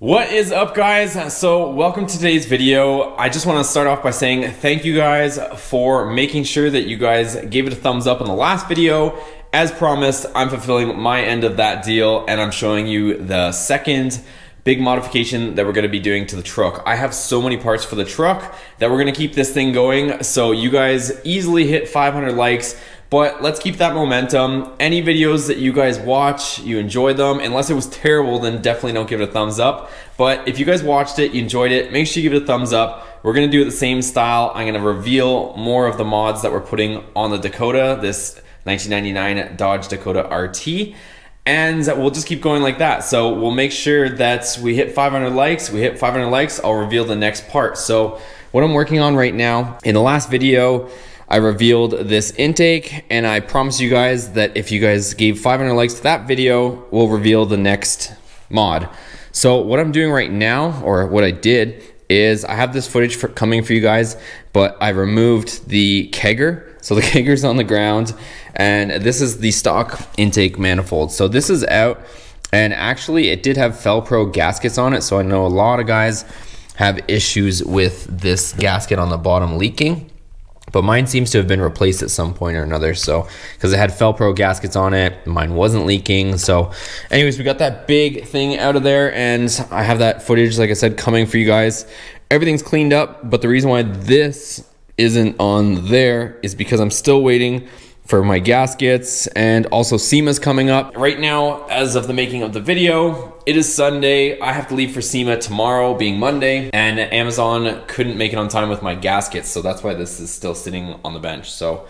What is up, guys? So welcome to today's video. I just want to start off by saying thank you guys for making sure that you guys gave it a thumbs up in the last video. As promised, I'm fulfilling my end of that deal and I'm showing you the second big modification that we're going to be doing to the truck. I have so many parts for the truck that we're going to keep this thing going, so you guys easily hit 500 likes. But let's keep that momentum. Any videos that you guys watch, you enjoy them. Unless it was terrible, then definitely don't give it a thumbs up. But if you guys watched it, you enjoyed it, make sure you give it a thumbs up. We're gonna do it the same style. I'm gonna reveal more of the mods that we're putting on the Dakota, this 1999 Dodge Dakota RT. And we'll just keep going like that. So we'll make sure that we hit 500 likes. We hit 500 likes, I'll reveal the next part. So what I'm working on right now, in the last video, I revealed this intake, and I promise you guys that if you guys gave 500 likes to that video, we'll reveal the next mod. So what I'm doing right now, or what I did, is I have this footage coming for you guys, but I removed the kegger. So the kegger's on the ground, and this is the stock intake manifold. So this is out, and actually it did have Felpro gaskets on it, so I know a lot of guys have issues with this gasket on the bottom leaking. But mine seems to have been replaced at some point or another. So, because it had Felpro gaskets on it, mine wasn't leaking. So anyways, we got that big thing out of there, and I have that footage, like I said, coming for you guys. Everything's cleaned up, but the reason why this isn't on there is because I'm still waiting for my gaskets, and also SEMA's coming up. Right now, as of the making of the video, it is Sunday. I have to leave for SEMA tomorrow, being Monday, and Amazon couldn't make it on time with my gaskets, so that's why this is still sitting on the bench. So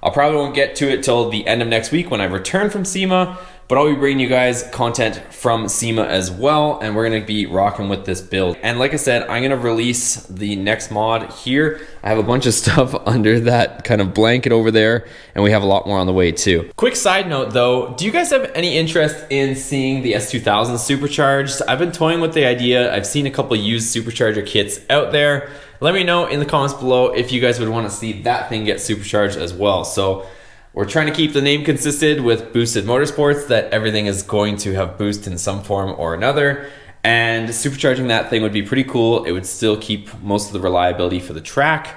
I'll probably won't get to it till the end of next week when I return from SEMA, but I'll be bringing you guys content from SEMA as well, and we're gonna be rocking with this build. And like I said, I'm gonna release the next mod here. I have a bunch of stuff under that kind of blanket over there, and we have a lot more on the way too. Quick side note though, do you guys have any interest in seeing the S2000 supercharged? I've been toying with the idea. I've seen a couple used supercharger kits out there. Let me know in the comments below if you guys would want to see that thing get supercharged as well. So we're trying to keep the name consistent with Boosted Motorsports, that everything is going to have boost in some form or another. And supercharging that thing would be pretty cool. It would still keep most of the reliability for the track.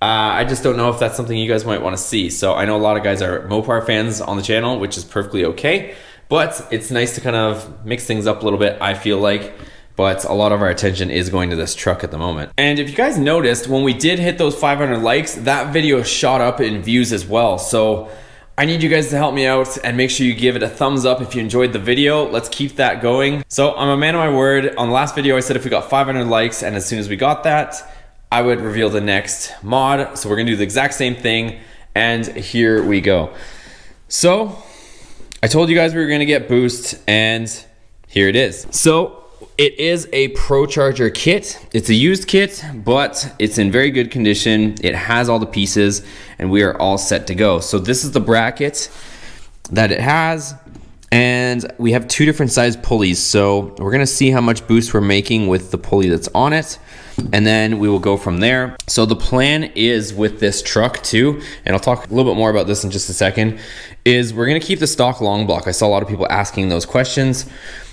I just don't know if that's something you guys might want to see. So I know a lot of guys are Mopar fans on the channel, which is perfectly okay. But it's nice to kind of mix things up a little bit, I feel like. But a lot of our attention is going to this truck at the moment. And if you guys noticed, when we did hit those 500 likes, that video shot up in views as well. So I need you guys to help me out and make sure you give it a thumbs up if you enjoyed the video. Let's keep that going. So I'm a man of my word. On the last video, I said if we got 500 likes, and as soon as we got that, I would reveal the next mod. So we're gonna do the exact same thing, and here we go. So I told you guys we were gonna get boost, and here it is. So it is a ProCharger kit. It's a used kit, but it's in very good condition. It has all the pieces, and we are all set to go. So this is the bracket that it has, and we have two different size pulleys. So we're gonna see how much boost we're making with the pulley that's on it, and then we will go from there. So the plan is with this truck too, and I'll talk a little bit more about this in just a second, is we're gonna keep the stock long block. I saw a lot of people asking those questions.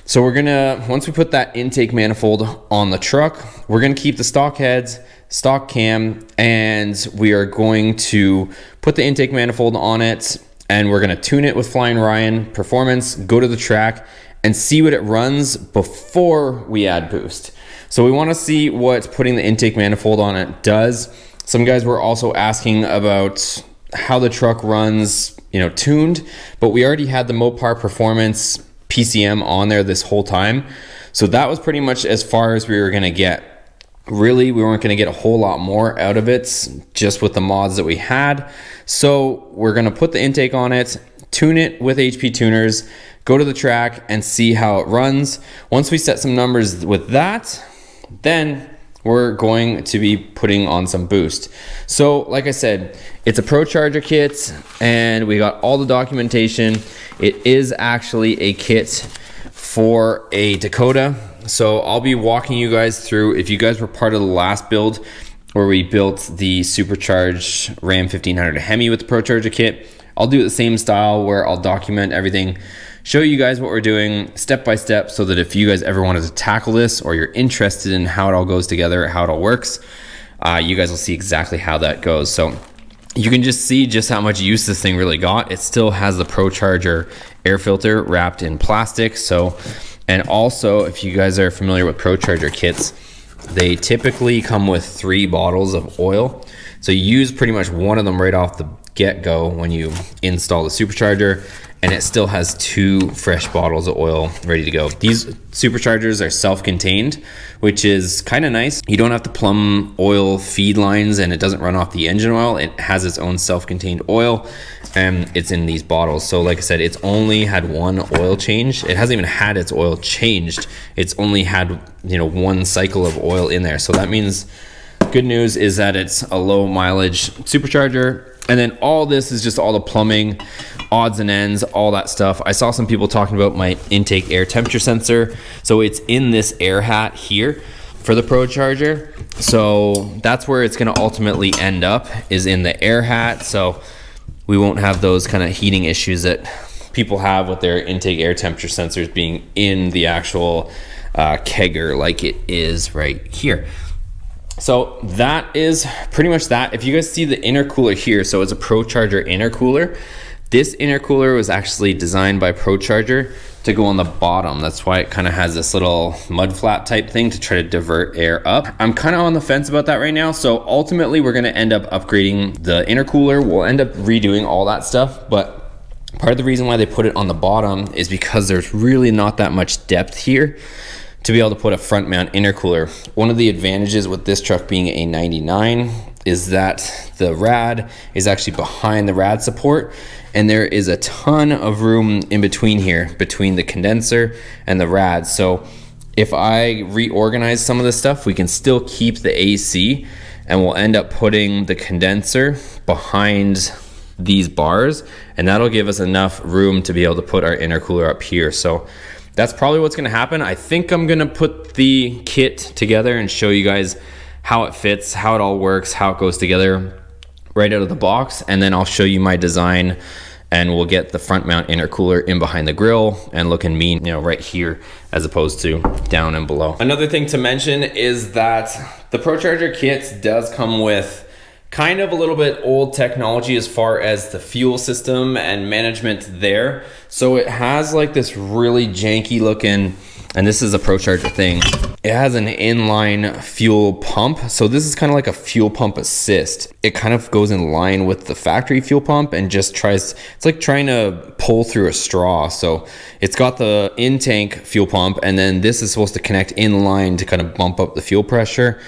So we're gonna, once we put that intake manifold on the truck, we're gonna keep the stock heads, stock cam, and we are going to put the intake manifold on it, and we're gonna tune it with Flying Ryan Performance, go to the track, and see what it runs before we add boost. So we wanna see what putting the intake manifold on it does. Some guys were also asking about how the truck runs, tuned, but we already had the Mopar Performance PCM on there this whole time. So that was pretty much as far as we were gonna get. Really, we weren't gonna get a whole lot more out of it just with the mods that we had. So we're gonna put the intake on it, tune it with HP tuners, go to the track and see how it runs. Once we set some numbers with that, then we're going to be putting on some boost. So like I said, it's a ProCharger kit, and we got all the documentation. It is actually a kit for a Dakota. So I'll be walking you guys through, if you guys were part of the last build where we built the supercharged Ram 1500 Hemi with the ProCharger kit, I'll do it the same style where I'll document everything, show you guys what we're doing step by step, so that if you guys ever wanted to tackle this, or you're interested in how it all goes together, how it all works, you guys will see exactly how that goes. So you can just see just how much use this thing really got. It still has the ProCharger air filter wrapped in plastic. So, and also if you guys are familiar with ProCharger kits, they typically come with 3 bottles of oil. So you use pretty much one of them right off the get-go when you install the supercharger, and it still has 2 fresh bottles of oil ready to go. These superchargers are self-contained, which is kind of nice. You don't have to plumb oil feed lines, and it doesn't run off the engine oil. It has its own self-contained oil, and it's in these bottles. So like I said, it's only had 1 oil change. It hasn't even had its oil changed. It's only had, you know, 1 cycle of oil in there. So that means, good news is that it's a low mileage supercharger. And then all this is just all the plumbing, odds and ends, all that stuff. I saw some people talking about my intake air temperature sensor. So it's in this air hat here for the ProCharger. So that's where it's gonna ultimately end up, is in the air hat. So we won't have those kind of heating issues that people have with their intake air temperature sensors being in the actual kegger like it is right here. So that is pretty much that. If you guys see the intercooler here, so it's a ProCharger intercooler. This intercooler was actually designed by ProCharger to go on the bottom. That's why it kind of has this little mud flap type thing to try to divert air up. I'm kind of on the fence about that right now. So ultimately we're going to end up upgrading the intercooler. We'll end up redoing all that stuff, but part of the reason why they put it on the bottom is because there's really not that much depth here to be able to put a front mount intercooler. One of the advantages with this truck being a 99 is that the rad is actually behind the rad support, and there is a ton of room in between here, between the condenser and the rad. So if I reorganize some of this stuff, we can still keep the AC, and we'll end up putting the condenser behind these bars, and that'll give us enough room to be able to put our intercooler up here. So that's probably what's gonna happen. I think I'm gonna put the kit together and show you guys how it fits, how it all works, how it goes together right out of the box, and then I'll show you my design, and we'll get the front mount intercooler in behind the grill and looking mean, you know, right here as opposed to down and below. Another thing to mention is that the ProCharger kit does come with kind of a little bit old technology as far as the fuel system and management there. So it has like this really janky looking, and this is a ProCharger thing, it has an inline fuel pump. So this is kind of like a fuel pump assist. It kind of goes in line with the factory fuel pump and just tries, it's like trying to pull through a straw. So it's got the in-tank fuel pump, and then this is supposed to connect in line to kind of bump up the fuel pressure.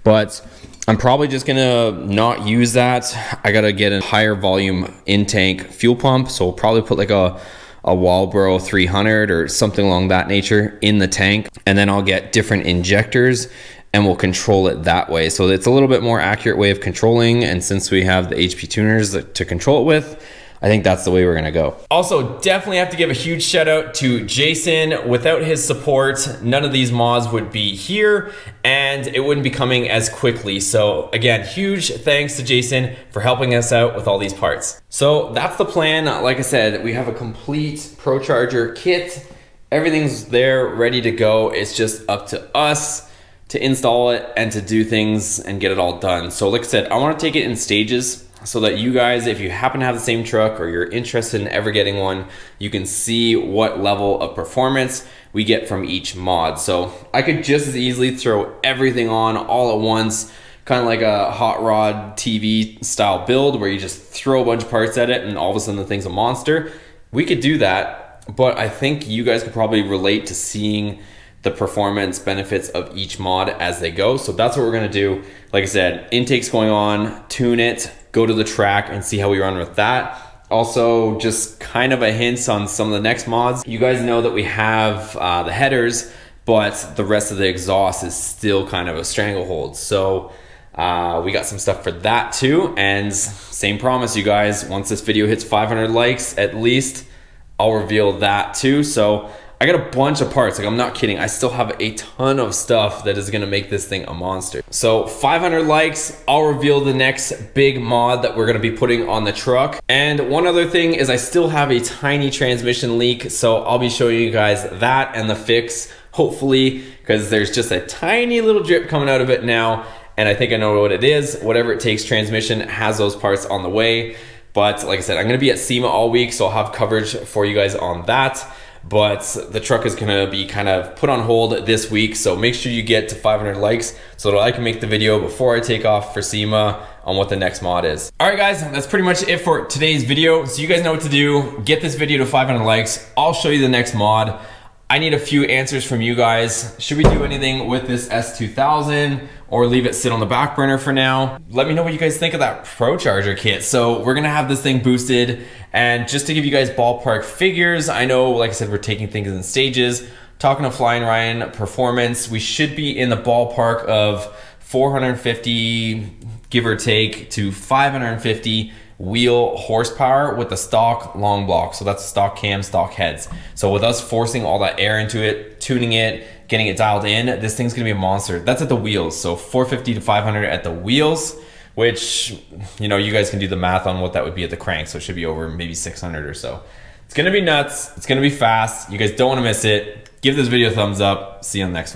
But I'm probably just gonna not use that. I gotta get a higher volume in-tank fuel pump. So we'll probably put like a Walbro 300 or something along that nature in the tank. And then I'll get different injectors and we'll control it that way. So it's a little bit more accurate way of controlling. And since we have the HP tuners to control it with, I think that's the way we're gonna go. Also, definitely have to give a huge shout out to Jason. Without his support, none of these mods would be here and it wouldn't be coming as quickly. So again, huge thanks to Jason for helping us out with all these parts. So that's the plan. Like I said, we have a complete ProCharger kit. Everything's there, ready to go. It's just up to us to install it and to do things and get it all done. So like I said, I wanna take it in stages, so that you guys, if you happen to have the same truck or you're interested in ever getting one, you can see what level of performance we get from each mod. So I could just as easily throw everything on all at once, kind of like a hot rod TV style build where you just throw a bunch of parts at it and all of a sudden the thing's a monster. We could do that, but I think you guys could probably relate to seeing the performance benefits of each mod as they go. So that's what we're gonna do. Like I said, intake's going on, tune it, go to the track and see how we run with that. Also, just kind of a hint on some of the next mods. You guys know that we have the headers, but the rest of the exhaust is still kind of a stranglehold. So we got some stuff for that too. And same promise, you guys, once this video hits 500 likes at least, I'll reveal that too. So I I got a bunch of parts, like I'm not kidding. I still have a ton of stuff that is gonna make this thing a monster. So 500 likes, I'll reveal the next big mod that we're gonna be putting on the truck. And one other thing is I still have a tiny transmission leak, so I'll be showing you guys that and the fix, hopefully, because there's just a tiny little drip coming out of it now, and I think I know what it is. Whatever it takes transmission has those parts on the way. But like I said, I'm gonna be at SEMA all week, so I'll have coverage for you guys on that. But the truck is gonna be kind of put on hold this week, so make sure you get to 500 likes so that I can make the video before I take off for SEMA on what the next mod is. All right guys, that's pretty much it for today's video. So you guys know what to do. Get this video to 500 likes. I'll show you the next mod. I need a few answers from you guys. Should we do anything with this S2000 or leave it sit on the back burner for now? Let me know what you guys think of that ProCharger kit. So we're gonna have this thing boosted, and just to give you guys ballpark figures, I know, like I said, we're taking things in stages. Talking to Flying Ryan Performance, we should be in the ballpark of 450, give or take, to 550 wheel horsepower with the stock long block. So that's stock cam, stock heads. So with us forcing all that air into it, tuning it, getting it dialed in, this thing's gonna be a monster. That's at the wheels. So 450 to 500 at the wheels, which, you know, you guys can do the math on what that would be at the crank. So it should be over maybe 600 or so. It's gonna be nuts. It's gonna be fast. You guys don't wanna miss it. Give this video a thumbs up. See you on the next one.